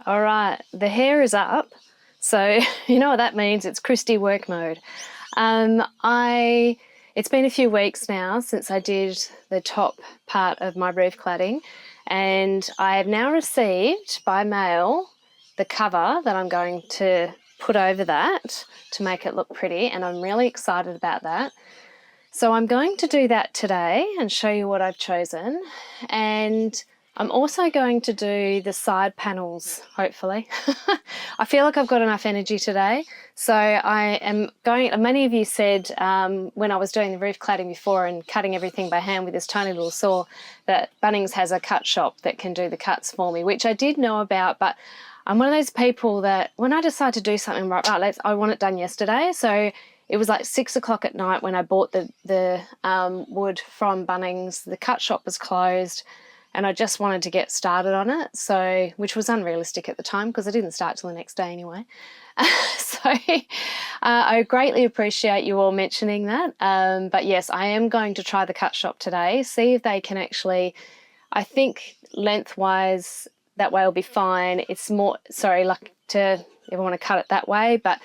All right, the hair is up, so you know what that means. It's Christy work mode. It's been a few weeks now since I did the top part of my roof cladding, and I have now received by mail the cover that I'm going to put over that to make it look pretty, and I'm really excited about that. So I'm going to do that today and show you what I've chosen, and I'm also going to do the side panels, hopefully. I feel like I've got enough energy today. So I am going, many of you said when I was doing the roof cladding before and cutting everything by hand with this tiny little saw that Bunnings has a cut shop that can do the cuts for me, which I did know about, but I'm one of those people that when I decide to do something, I want it done yesterday. So it was like 6 o'clock at night when I bought the wood from Bunnings. The cut shop was closed, and I just wanted to get started on it, so which was unrealistic at the time because I didn't start till the next day anyway. So I greatly appreciate you all mentioning that. But yes, I am going to try the cut shop today, see if they can actually, I think lengthwise that way will be fine. It's more, sorry, like to, if I want to cut it that way, but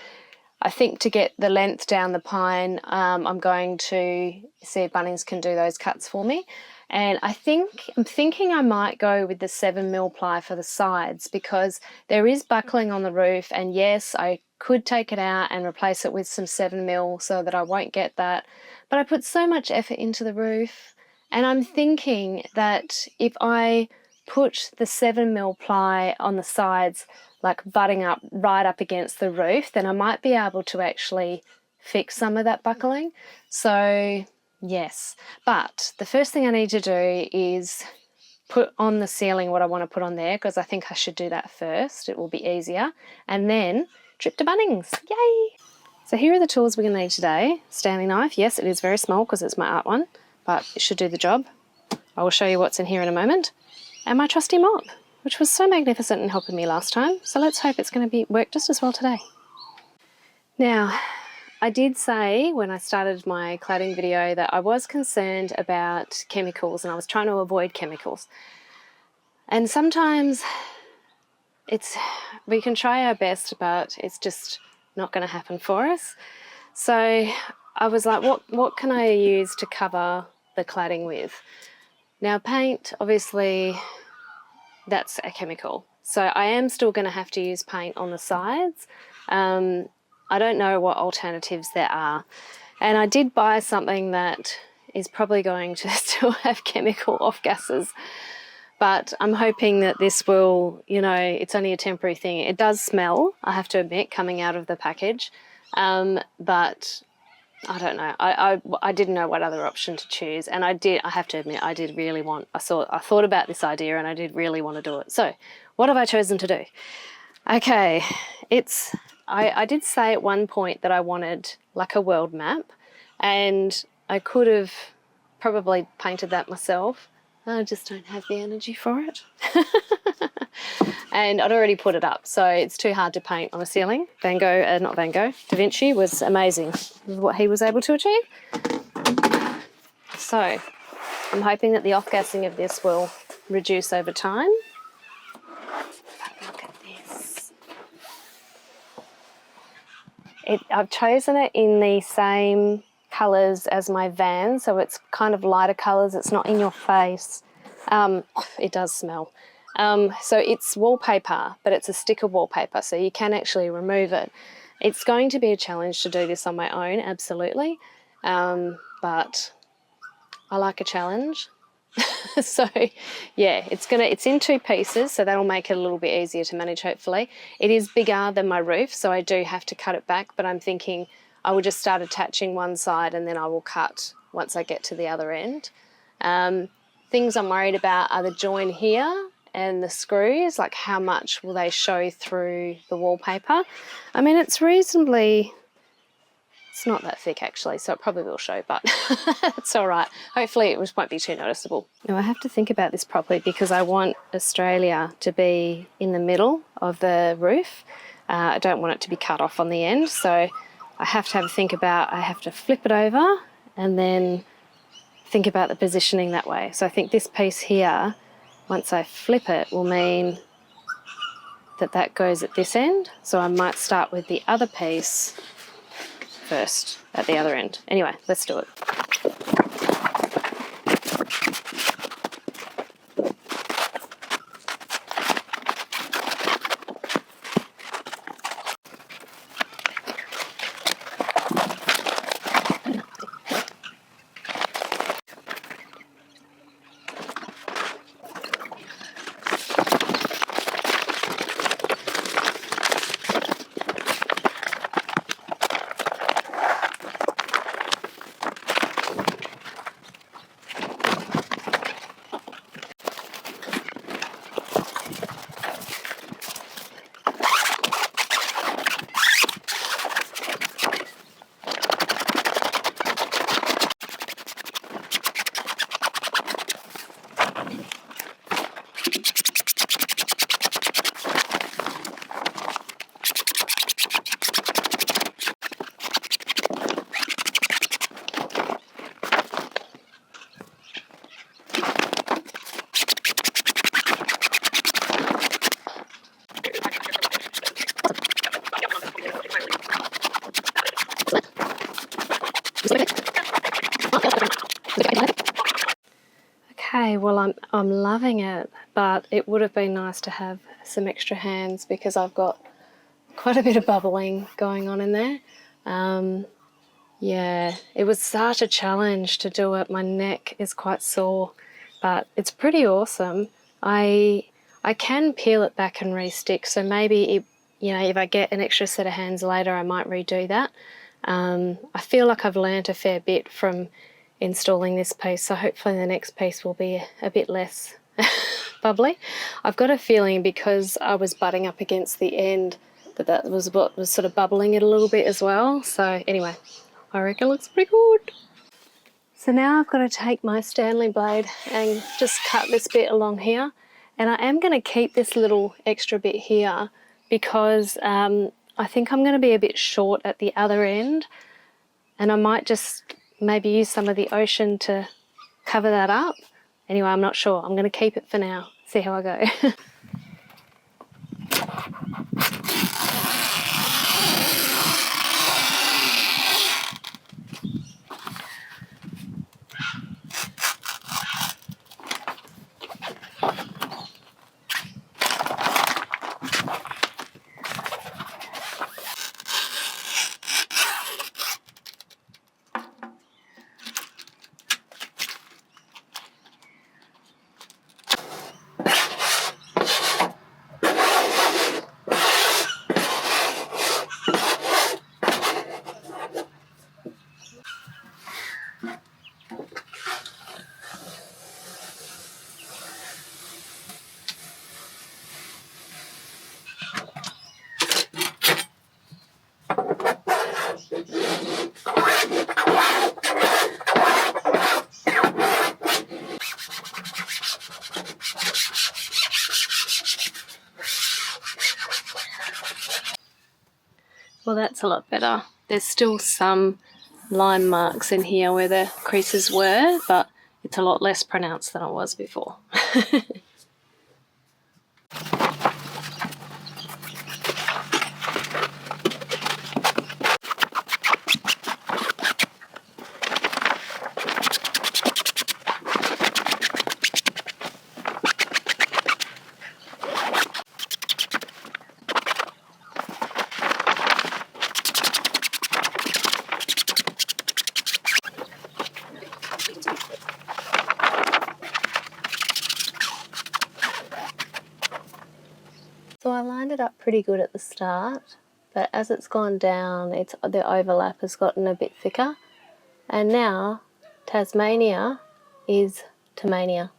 I think to get the length down the pine, I'm going to see if Bunnings can do those cuts for me. And I'm thinking I might go with the 7mm ply for the sides because there is buckling on the roof, and yes, I could take it out and replace it with some 7mm so that I won't get that. But I put so much effort into the roof, and I'm thinking that if I put the 7mm ply on the sides, like butting up right up against the roof, then I might be able to actually fix some of that buckling. So yes, but the first thing I need to do is put on the ceiling what I want to put on there, because I think I should do that first. It will be easier. And then trip to Bunnings. Yay! So here are the tools we're going to need today. Stanley knife. Yes, it is very small because it's my art one, but it should do the job. I will show you what's in here in a moment. And my trusty mop, which was so magnificent in helping me last time. So let's hope it's going to work just as well today. Now, I did say when I started my cladding video that I was concerned about chemicals and I was trying to avoid chemicals. And sometimes we can try our best, but it's just not going to happen for us. So I was like, what can I use to cover the cladding with? Now paint, obviously, that's a chemical. So I am still going to have to use paint on the sides. I don't know what alternatives there are. And I did buy something that is probably going to still have chemical off gases. But I'm hoping that this will, it's only a temporary thing. It does smell, I have to admit, coming out of the package. But I don't know. I didn't know what other option to choose. And I have to admit, I thought about this idea and I did really want to do it. So what have I chosen to do? Okay, I did say at one point that I wanted like a world map, and I could have probably painted that myself. I just don't have the energy for it. And I'd already put it up, so it's too hard to paint on a ceiling. Da Vinci was amazing with what he was able to achieve. So I'm hoping that the off-gassing of this will reduce over time. But look at this. I've chosen it in the same colours as my van, so it's kind of lighter colours. It's not in your face. It does smell. So it's wallpaper, but it's a sticker wallpaper, so you can actually remove it. It's going to be a challenge to do this on my own, absolutely, but I like a challenge. So yeah, it's in 2 pieces, so that'll make it a little bit easier to manage, hopefully. It is bigger than my roof, so I do have to cut it back, but I'm thinking I will just start attaching one side and then I will cut once I get to the other end. Things I'm worried about are the join here and the screws, like how much will they show through the wallpaper. I mean, it's not that thick actually, so it probably will show, but it's all right. Hopefully it won't be too noticeable. Now I have to think about this properly because I want Australia to be in the middle of the roof. I don't want it to be cut off on the end, so I have to have a think about, I have to flip it over and then think about the positioning that way. So I think this piece here, once I flip it, will mean that goes at this end, so I might start with the other piece first at the other end. Anyway, let's do it. Okay, well I'm loving it, but it would have been nice to have some extra hands because I've got quite a bit of bubbling going on in there. Yeah, it was such a challenge to do it. My neck is quite sore, but it's pretty awesome. I can peel it back and re-stick, so maybe if I get an extra set of hands later, I might redo that. I feel like I've learnt a fair bit from installing this piece, so hopefully the next piece will be a bit less bubbly. I've got a feeling because I was butting up against the end that was what was sort of bubbling it a little bit as well. So anyway, I reckon it looks pretty good. So now I've got to take my Stanley blade and just cut this bit along here, and I am going to keep this little extra bit here because I think I'm going to be a bit short at the other end, and I might just maybe use some of the ocean to cover that up. Anyway, I'm not sure. I'm going to keep it for now, see how I go. Well, that's a lot better. There's still some line marks in here where the creases were, but it's a lot less pronounced than it was before. So I lined it up pretty good at the start, but as it's gone down, the overlap has gotten a bit thicker, and now Tasmania is Tamania.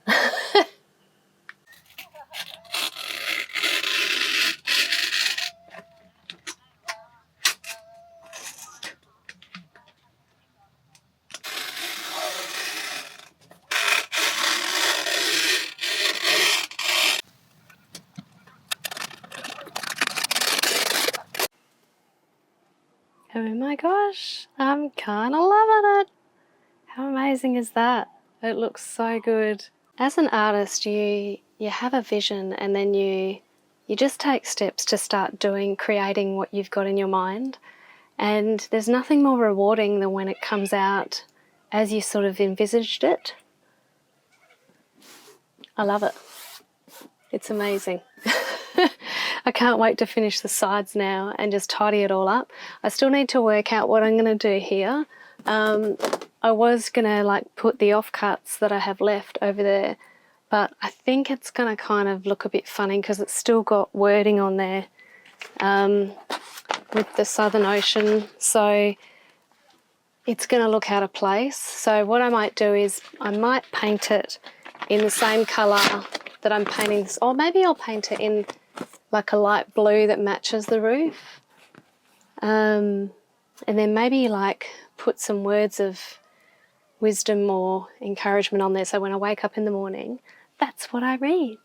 Oh my gosh, I'm kind of loving it. How amazing is that? It looks so good. As an artist, you have a vision and then you you just take steps to start creating what you've got in your mind. And there's nothing more rewarding than when it comes out as you sort of envisaged it. I love it. It's amazing. I can't wait to finish the sides now and just tidy it all up. I still need to work out what I'm going to do here. I was going to like put the offcuts that I have left over there, but I think it's going to kind of look a bit funny because it's still got wording on there with the Southern Ocean, so it's going to look out of place. So what I might do is I might paint it in the same colour that I'm painting this, or maybe I'll paint it in like a light blue that matches the roof, and then maybe like put some words of wisdom or encouragement on there, so when I wake up in the morning, that's what I read.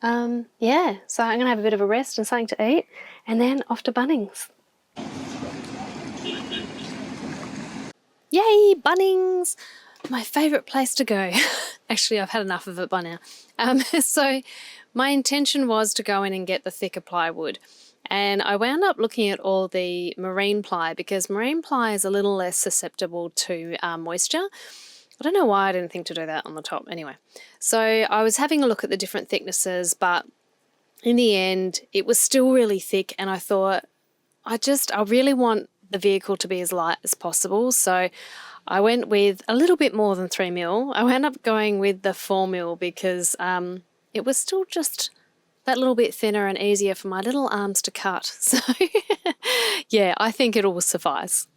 Yeah, so I'm going to have a bit of a rest and something to eat, and then off to Bunnings. Yay, Bunnings! My favourite place to go. Actually, I've had enough of it by now. So my intention was to go in and get the thicker plywood, and I wound up looking at all the marine ply because marine ply is a little less susceptible to moisture. I don't know why I didn't think to do that on the top anyway. So I was having a look at the different thicknesses, but in the end it was still really thick, and I thought I really want the vehicle to be as light as possible. So I went with a little bit more than 3mm. I wound up going with the 4mm because it was still just that little bit thinner and easier for my little arms to cut. So yeah, I think it will suffice.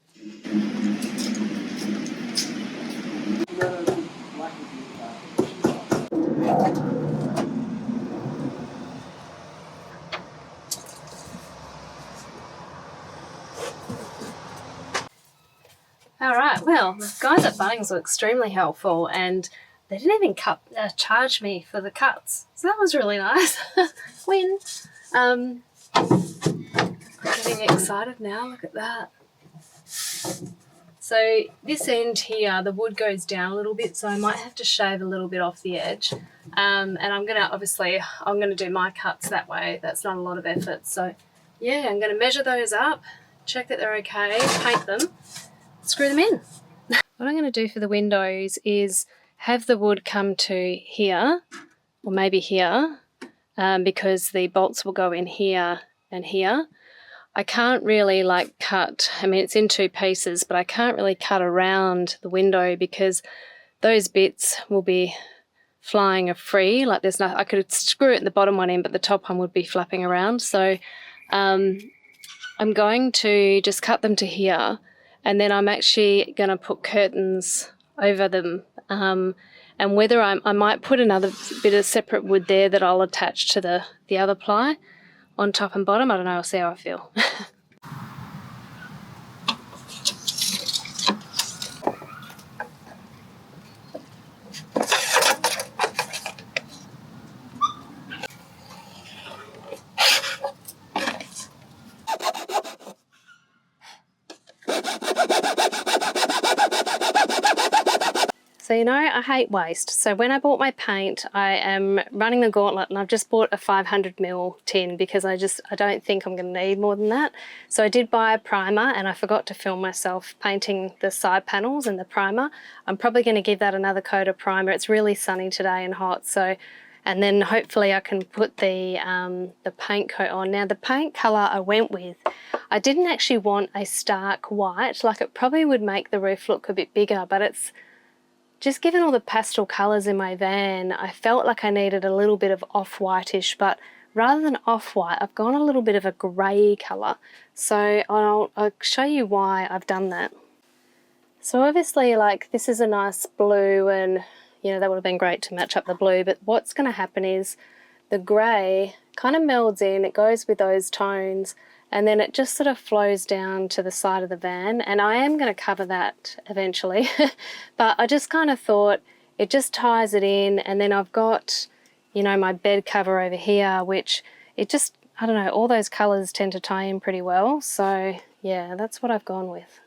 Alright, well, the guys at Bunnings were extremely helpful, and they didn't even charge me for the cuts, so that was really nice. Win! I'm getting excited now, look at that. So this end here, the wood goes down a little bit, so I might have to shave a little bit off the edge. And I'm going to do my cuts that way. That's not a lot of effort. So yeah, I'm going to measure those up, check that they're okay, paint them, screw them in. What I'm going to do for the windows is have the wood come to here, or maybe here, because the bolts will go in here and here. I can't really like cut, I mean it's in two pieces, but I can't really cut around the window because those bits will be flying free. Like there's no, I could screw it in the bottom one in, but the top one would be flapping around. So I'm going to just cut them to here, and then I'm actually going to put curtains over them. And whether I might put another bit of separate wood there that I'll attach to the other ply on top and bottom. I don't know, I'll see how I feel. So, you know, I hate waste. So when I bought my paint, I am running the gauntlet, and I've just bought a 500ml tin because I don't think I'm going to need more than that. So I did buy a primer, and I forgot to film myself painting the side panels and the primer. I'm probably going to give that another coat of primer. It's really sunny today and hot, so, and then hopefully I can put the paint coat on. Now the paint colour I went with, I didn't actually want a stark white. Like it probably would make the roof look a bit bigger, but it's just given all the pastel colours in my van, I felt like I needed a little bit of off-whitish, but rather than off-white, I've gone a little bit of a grey colour. So I'll show you why I've done that. So obviously, like, this is a nice blue, and, you know, that would have been great to match up the blue, but what's going to happen is the grey kind of melds in, it goes with those tones, and then it just sort of flows down to the side of the van, and I am going to cover that eventually. But I just kind of thought it just ties it in, and then I've got, you know, my bed cover over here, which it just, I don't know, all those colours tend to tie in pretty well. So yeah, that's what I've gone with.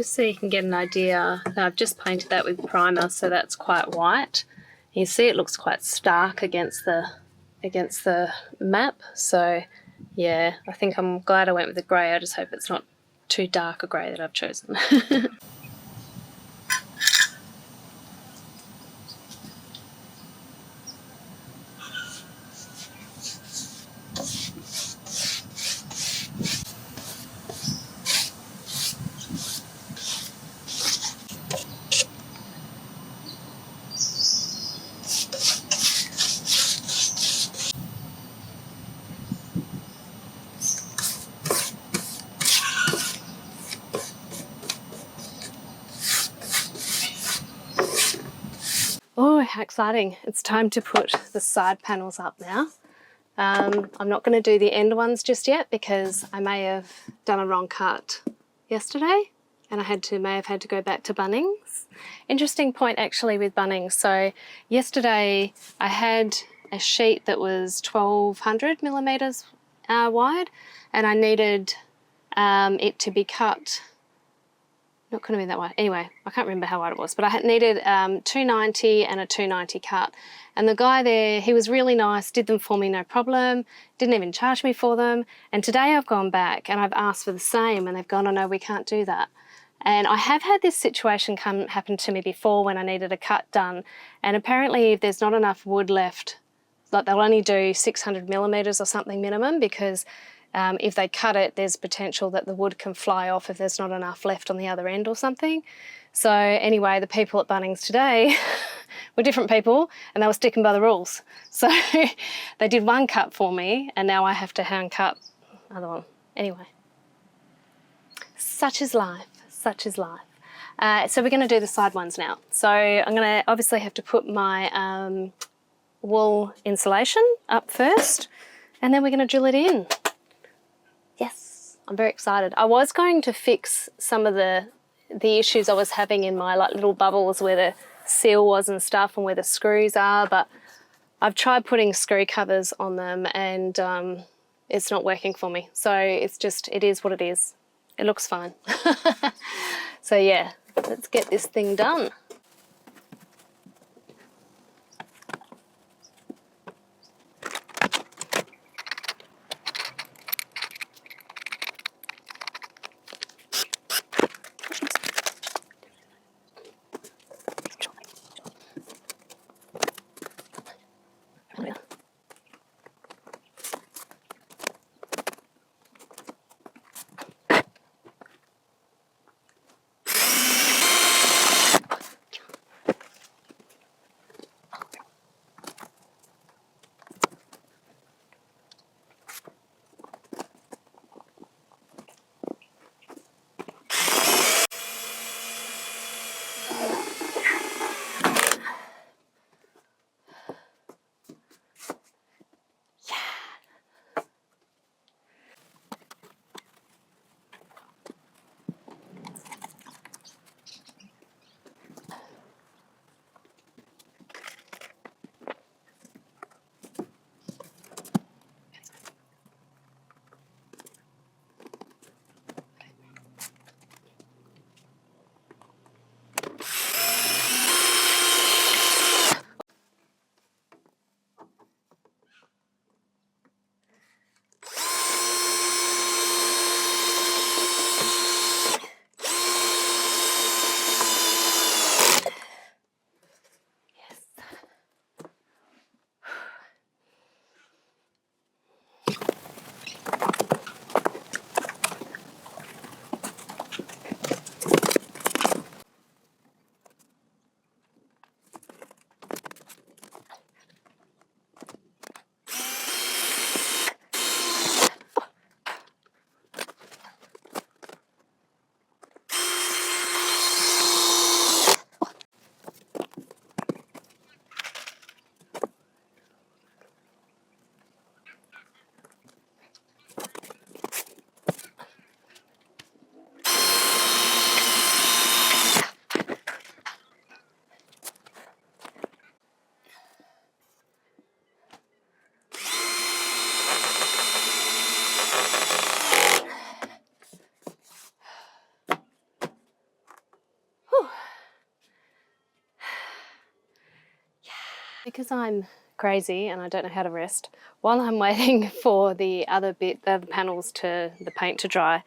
just so you can get an idea. I've just painted that with primer, so that's quite white. You see it looks quite stark against the map. So yeah, I think I'm glad I went with the grey. I just hope it's not too dark a grey that I've chosen. Oh, how exciting. It's time to put the side panels up now. I'm not going to do the end ones just yet because I may have done a wrong cut yesterday and I may have had to go back to Bunnings. Interesting point actually with Bunnings. So yesterday I had a sheet that was 1200 millimeters wide and I needed it to be cut. Not going to be that wide. Anyway, I can't remember how wide it was, but I needed 290 and a 290 cut. And the guy there, he was really nice, did them for me no problem, didn't even charge me for them. And today I've gone back and I've asked for the same and they've gone, oh no, we can't do that. And I have had this situation happen to me before when I needed a cut done. And apparently if there's not enough wood left, like they'll only do 600 millimeters or something minimum because if they cut it, there's potential that the wood can fly off if there's not enough left on the other end or something. So anyway, the people at Bunnings today were different people and they were sticking by the rules. So they did one cut for me and now I have to hand cut another one. Anyway, such is life, such is life. So we're going to do the side ones now. So I'm going to obviously have to put my wool insulation up first and then we're going to drill it in. Yes, I'm very excited. I was going to fix some of the issues I was having in my like little bubbles where the seal was and stuff and where the screws are, but I've tried putting screw covers on them and it's not working for me. So it is what it is. It looks fine. So yeah, let's get this thing done. Because I'm crazy and I don't know how to rest, while I'm waiting for the other panels the paint to dry,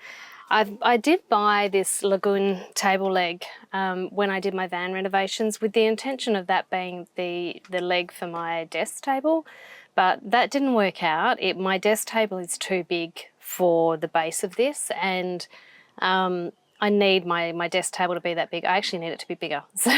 I did buy this lagoon table leg when I did my van renovations, with the intention of that being the leg for my desk table, but that didn't work out. My desk table is too big for the base of this, and I need my desk table to be that big. I actually need it to be bigger. So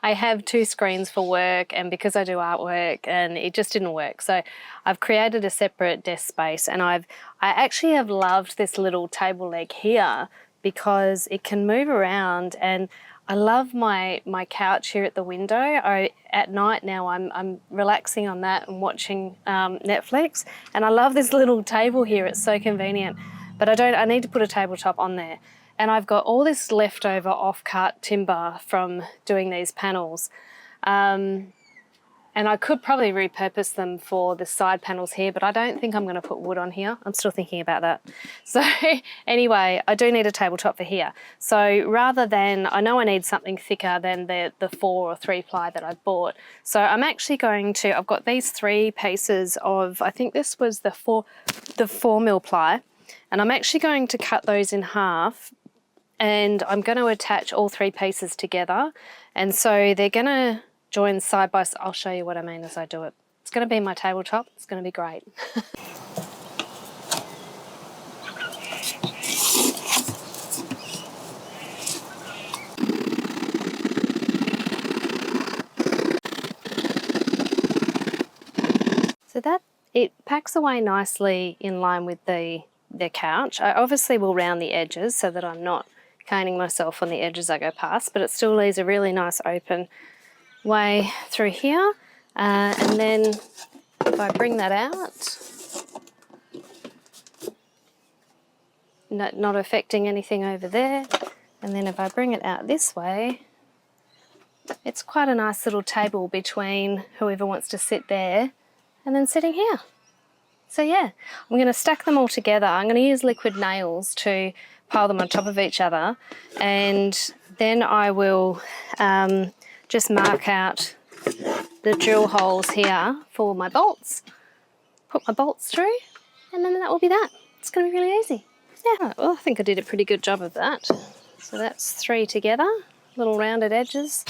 I have 2 screens for work, and because I do artwork, and it just didn't work. So I've created a separate desk space, and I actually have loved this little table leg here because it can move around, and I love my couch here at the window. At night now I'm relaxing on that and watching Netflix, and I love this little table here. It's so convenient. But I need to put a tabletop on there. And I've got all this leftover off-cut timber from doing these panels. And I could probably repurpose them for the side panels here, but I don't think I'm going to put wood on here. I'm still thinking about that. So anyway, I do need a tabletop for here. So rather than, I know I need something thicker than the 4 or 3 ply that I've bought. So I'm actually going to, I've got these 3 pieces of, I think this was the 4 mil ply. And I'm actually going to cut those in half, and I'm going to attach all 3 pieces together. And so they're going to join side by side. I'll show you what I mean as I do it. It's going to be my tabletop. It's going to be great. So that, it packs away nicely in line with the couch. I obviously will round the edges so that I'm not caning myself on the edges I go past, but it still leaves a really nice open way through here. And then if I bring that out, not affecting anything over there, and then if I bring it out this way, it's quite a nice little table between whoever wants to sit there and then sitting here. So yeah, I'm going to stack them all together. I'm going to use liquid nails to pile them on top of each other, and then I will just mark out the drill holes here for my bolts, put my bolts through, and then that will be that. It's going to be really easy. Yeah, well, I think I did a pretty good job of that. So that's 3 together, little rounded edges.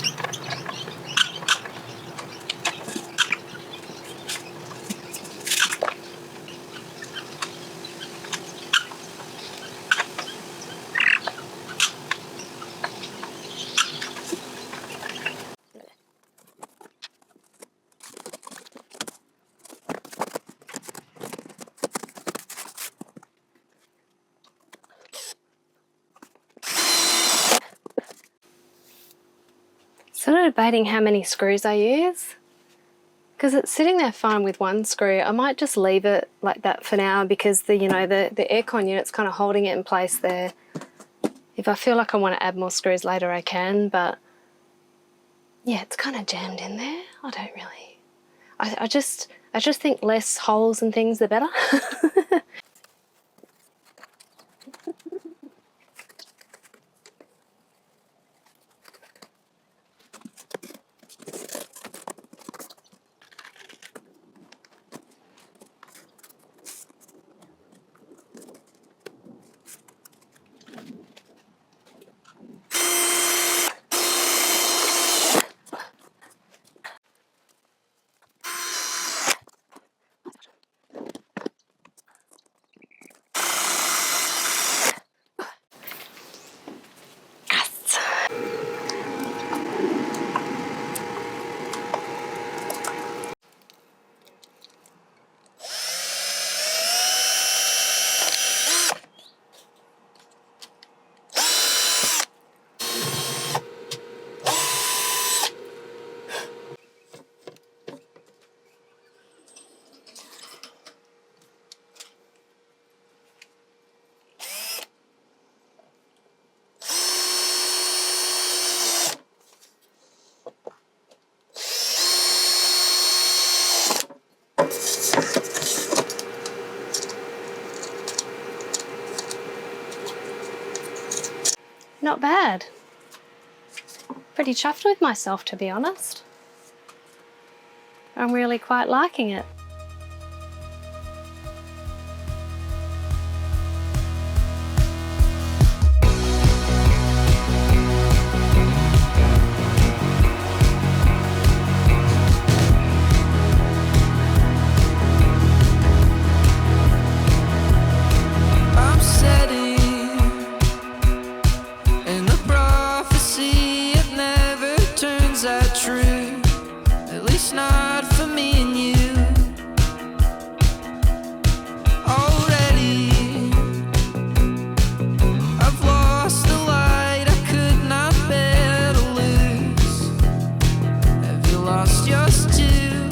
Sort of debating how many screws I use, because it's sitting there fine with 1 screw. I might just leave it like that for now, because the aircon unit's kind of holding it in place there. If I feel like I want to add more screws later, I can, but yeah, it's kind of jammed in there. I don't really. I just think less holes and things the better. Not bad. Pretty chuffed with myself, to be honest. I'm really quite liking it. Not for me and you. Already I've lost the light I could not bear to lose. Have you lost yours too?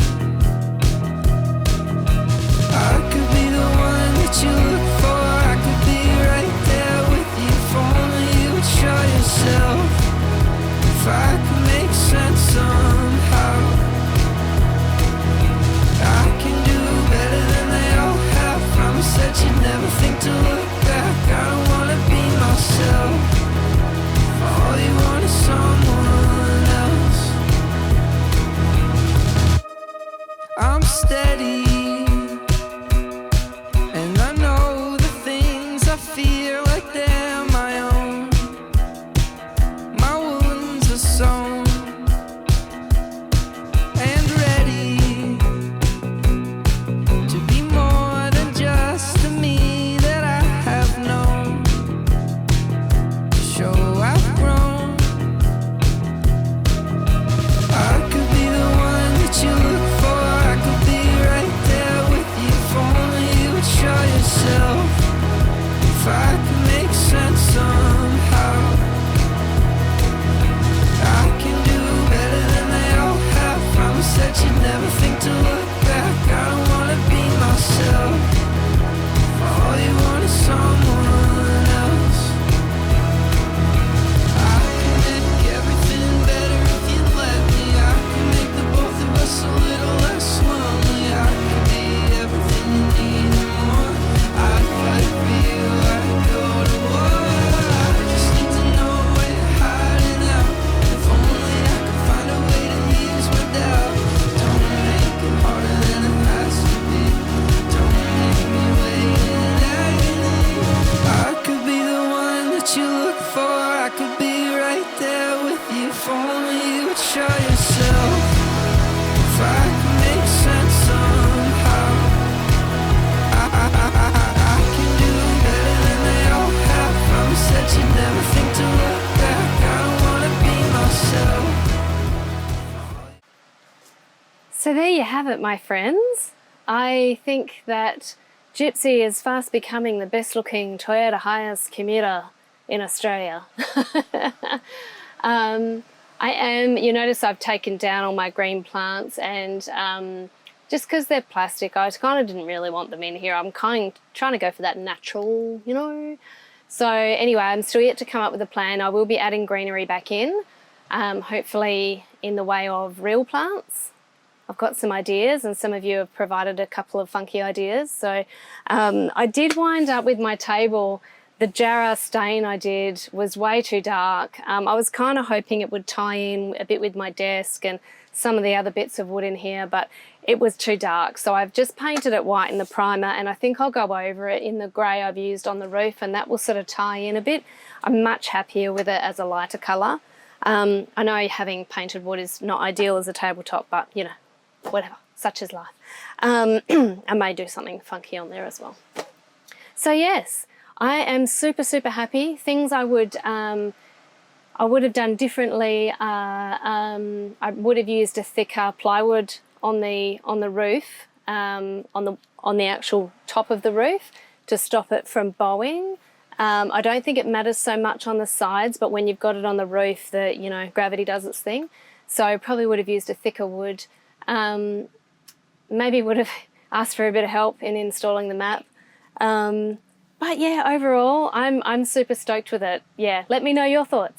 I could be the one that you look for. I could be right there with you. If only you would show yourself. If I could make sense somehow. Said you'd never think to look back. I don't wanna be myself. All you want is someone else. I'm steady, and I know the things I feel like they're my own. My wounds are sewn and ready to be more than just the me that I have known. To show I've grown. I could be the one that you look for. I could be right there with you. If only you would show yourself. If I could make sense somehow. I can do better than they all have. Promise that you'd never think to look back. I don't wanna be myself. All you want is someone else. I can make everything better if you let me. I can make the both of us a little less lonely. I can be everything you need and more. I fight for you, I go to war. I just need to know where you're hiding out. If only I could find a way to ease my doubt. Don't make it harder than it has to be. Don't make me wait in agony. I could be the one that you look for. I could be right there with you. If only you would show yourself. If I could make sense somehow. I can do better than they all have. Promise that you'd never think to look back. I don't wanna be myself. So there you have it, my friends. I think that Gypsy is fast becoming the best looking Toyota Hiace commuter in Australia. You notice I've taken down all my green plants, and just because they're plastic, I kind of didn't really want them in here. I'm kind of trying to go for that natural, you know. So anyway, I'm still yet to come up with a plan. I will be adding greenery back in, hopefully in the way of real plants. I've got some ideas, and some of you have provided a couple of funky ideas. So I did wind up with my table. The Jarrah stain I did was way too dark. I was kind of hoping it would tie in a bit with my desk and some of the other bits of wood in here, but it was too dark. So I've just painted it white in the primer, and I think I'll go over it in the grey I've used on the roof, and that will sort of tie in a bit. I'm much happier with it as a lighter colour. I know having painted wood is not ideal as a tabletop, but you know, whatever, such is life. I may do something funky on there as well. So yes, I am super, super happy. Things I would have done differently. I would have used a thicker plywood on the roof, on the actual top of the roof, to stop it from bowing. I don't think it matters so much on the sides, but when you've got it on the roof, gravity does its thing. So I probably would have used a thicker wood. Maybe would have asked for a bit of help in installing the map. But yeah, overall, I'm super stoked with it. Yeah, let me know your thoughts.